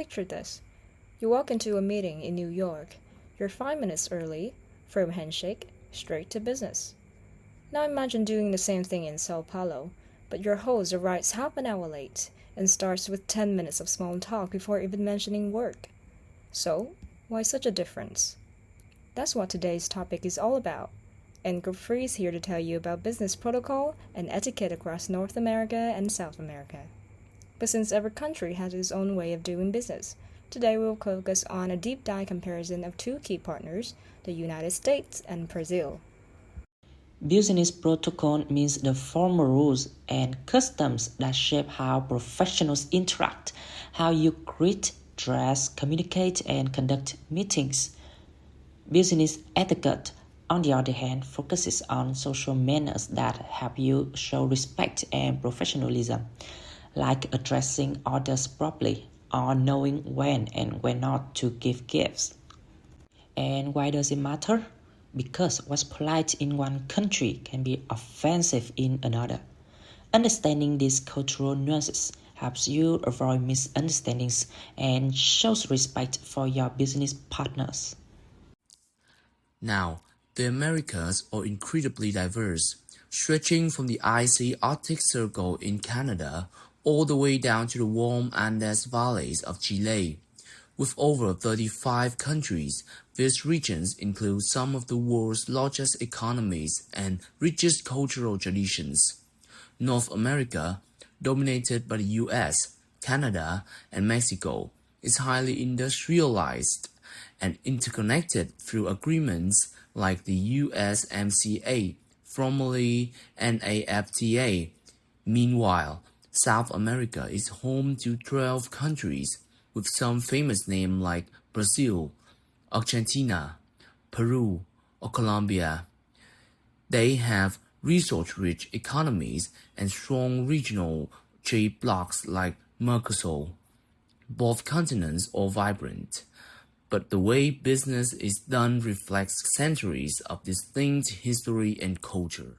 picture this. You walk into a meeting in New York. You're 5 minutes early, firm handshake, straight to business. Now imagine doing the same thing in Sao Paulo, but your host arrives half an hour late and starts with 10 minutes of small talk before even mentioning work. So, why such a difference? That's what today's topic is all about. And Group 3 is here to tell you about business protocol and etiquette across North America and South America. But since every country has its own way of doing business, today we will focus on a deep dive comparison of two key partners, the United States and Brazil. Business protocol means the formal rules and customs that shape how professionals interact, how you greet, dress, communicate, and conduct meetings. Business etiquette, on the other hand, focuses on social manners that help you show respect and professionalism, like addressing others properly or knowing when and when not to give gifts. And why does it matter? Because what's polite in one country can be offensive in another. Understanding these cultural nuances helps you avoid misunderstandings and shows respect for your business partners. Now, the Americas are incredibly diverse, stretching from the icy Arctic Circle in Canada all the way down to the warm Andes valleys of Chile. With over 35 countries, these regions include some of the world's largest economies and richest cultural traditions. North America, dominated by the US, Canada, and Mexico, is highly industrialized and interconnected through agreements like the USMCA, formerly NAFTA. Meanwhile, South America is home to 12 countries, with some famous names like Brazil, Argentina, Peru, or Colombia. They have resource-rich economies and strong regional trade blocs like Mercosur. Both continents are vibrant, but the way business is done reflects centuries of distinct history and culture.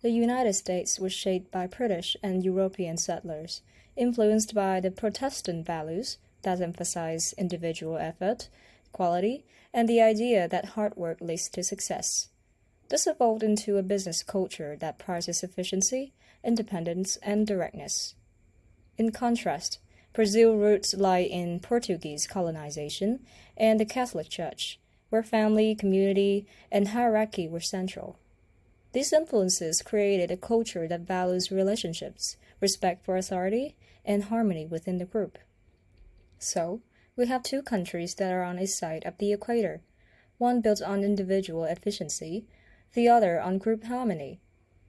The United States was shaped by British and European settlers, influenced by the Protestant values that emphasize individual effort, quality, and the idea that hard work leads to success. This evolved into a business culture that prizes efficiency, independence, and directness. In contrast, Brazil's roots lie in Portuguese colonization and the Catholic Church, where family, community, and hierarchy were central. These influences created a culture that values relationships, respect for authority, and harmony within the group. So, we have two countries that are on a side of the equator, one built on individual efficiency, the other on group harmony.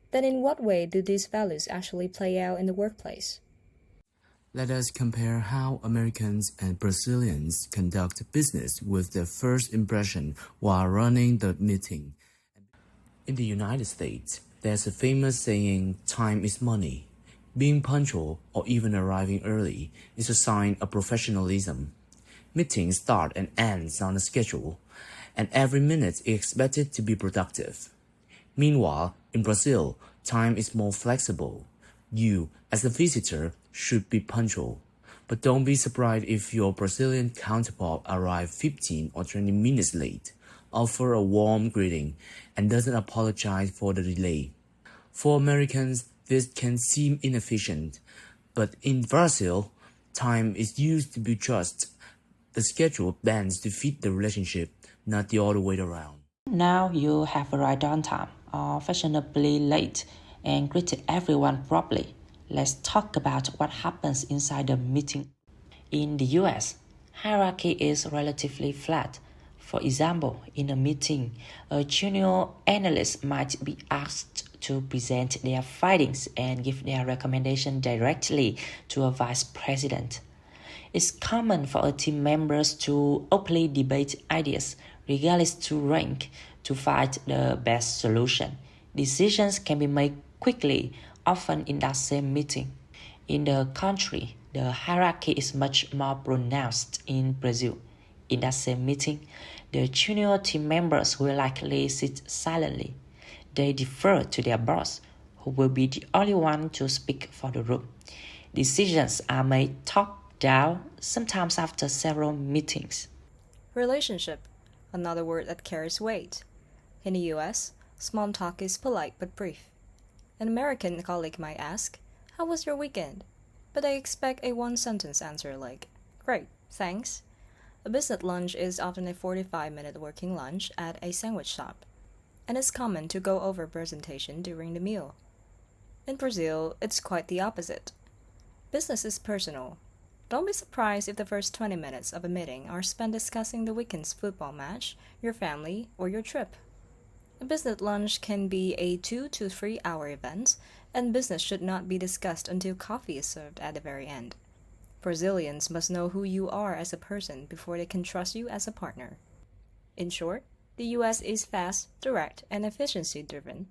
Then in what way do these values actually play out in the workplace? Let us compare how Americans and Brazilians conduct business with their first impression while running the meeting. In the United States, there's a famous saying, "Time is money." Being punctual or even arriving early is a sign of professionalism. Meetings start and end on a schedule, and every minute is expected to be productive. Meanwhile, in Brazil, time is more flexible. You, as a visitor, should be punctual. But don't be surprised if your Brazilian counterpart arrives 15 or 20 minutes late, offer a warm greeting, and doesn't apologize for the delay. For Americans, this can seem inefficient, but in Brazil, time is used to be trust. The schedule bends to fit the relationship, not the other way around. Now you have arrived on time or fashionably late and greeted everyone properly. Let's talk about what happens inside the meeting. In the US, hierarchy is relatively flat. For example, in a meeting, a junior analyst might be asked to present their findings and give their recommendation directly to a vice president. It's common for team members to openly debate ideas, regardless to rank, to find the best solution. Decisions can be made quickly, often in that same meeting. In the country, the hierarchy is much more pronounced in Brazil. In that same meeting, the junior team members will likely sit silently. They defer to their boss, who will be the only one to speak for the group. Decisions are made top down, sometimes after several meetings. Relationship, another word that carries weight. In the US, small talk is polite but brief. An American colleague might ask, "How was your weekend?" But they expect a one-sentence answer like, "Great, thanks." A business lunch is often a 45-minute working lunch at a sandwich shop, and it's common to go over presentation during the meal. In Brazil, it's quite the opposite. Business is personal. Don't be surprised if the first 20 minutes of a meeting are spent discussing the weekend's football match, your family, or your trip. A business lunch can be a 2 to 3 hour event, and business should not be discussed until coffee is served at the very end. Brazilians must know who you are as a person before they can trust you as a partner. In short, the US is fast, direct, and efficiency driven,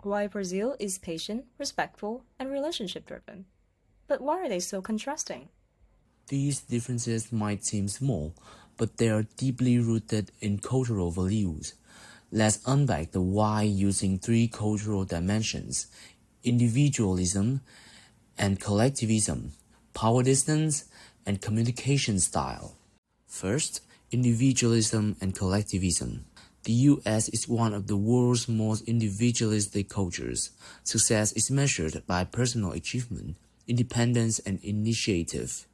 while Brazil is patient, respectful, and relationship driven. But why are they so contrasting? These differences might seem small, but they are deeply rooted in cultural values. Let's unpack the why using three cultural dimensions: individualism and collectivism, power distance, and communication style. First, individualism and collectivism. The US is one of the world's most individualistic cultures. Success is measured by personal achievement, independence, and initiative.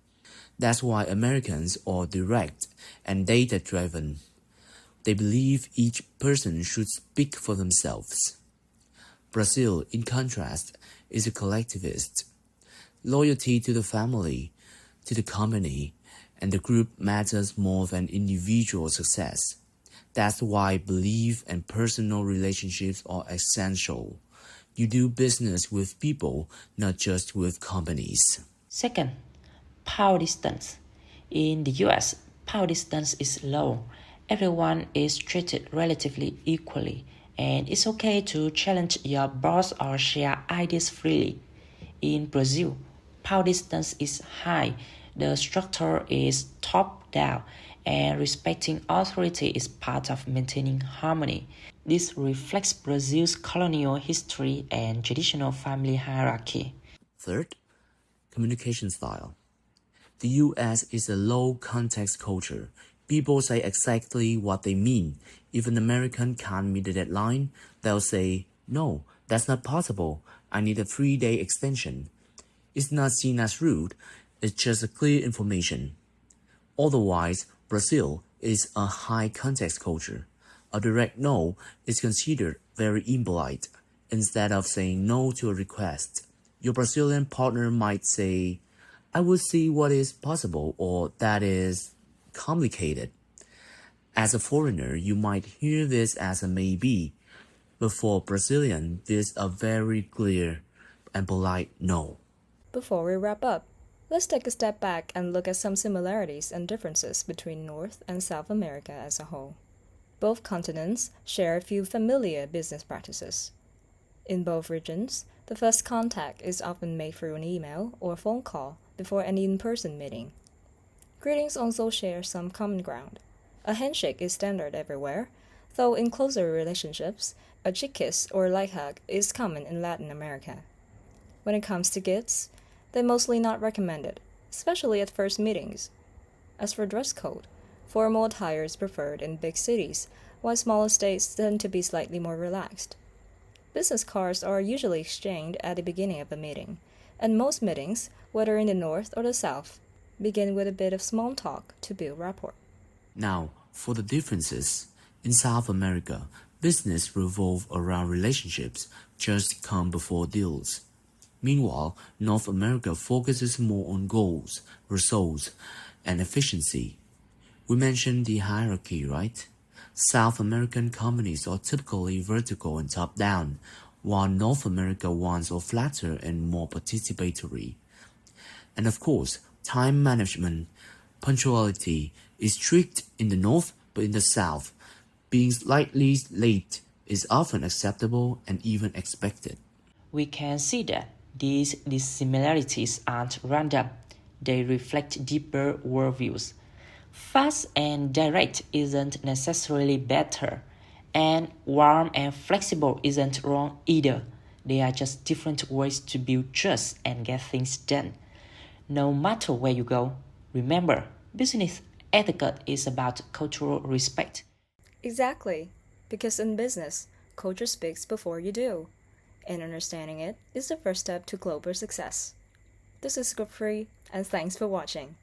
That's why Americans are direct and data-driven. They believe each person should speak for themselves. Brazil, in contrast, is a collectivist. Loyalty to the family, to the company, and the group matters more than individual success. That's why belief and personal relationships are essential. You do business with people, not just with companies. Second, power distance. In the US, power distance is low. Everyone is treated relatively equally, and it's okay to challenge your boss or share ideas freely. In Brazil, power distance is high. The structure is top-down, and respecting authority is part of maintaining harmony. This reflects Brazil's colonial history and traditional family hierarchy. Third, communication style. The US is a low-context culture. People say exactly what they mean. If an American can't meet the deadline, they'll say, "No, that's not possible. I need a 3-day extension." It's not seen as rude, it's just a clear information. Otherwise, Brazil is a high-context culture. A direct no is considered very impolite. Instead of saying no to a request, your Brazilian partner might say, "I will see what is possible," or "that is complicated." As a foreigner, you might hear this as a maybe, but for Brazilian, this is a very clear and polite no. Before we wrap up, let's take a step back and look at some similarities and differences between North and South America as a whole. Both continents share a few familiar business practices. In both regions, the first contact is often made through an email or phone call before any in-person meeting. Greetings also share some common ground. A handshake is standard everywhere, though in closer relationships, a cheek kiss or light hug is common in Latin America. When it comes to gifts, they're mostly not recommended, especially at first meetings. As for dress code, formal attire is preferred in big cities, while smaller states tend to be slightly more relaxed. Business cards are usually exchanged at the beginning of a meeting, and most meetings, whether in the North or the South, begin with a bit of small talk to build rapport. Now, for the differences, in South America, business revolves around relationships just come before deals. Meanwhile, North America focuses more on goals, results, and efficiency. We mentioned the hierarchy, right? South American companies are typically vertical and top-down, while North America ones are flatter and more participatory. And of course, time management, punctuality is strict in the North, but in the South, being slightly late is often acceptable and even expected. We can see that these dissimilarities aren't random. They reflect deeper worldviews. Fast and direct isn't necessarily better, and warm and flexible isn't wrong either. They are just different ways to build trust and get things done. no matter where you go. Remember, business etiquette is about cultural respect. Exactly, because in business, culture speaks before you do, and understanding it is the first step to global success. This is Script Free, and thanks for watching.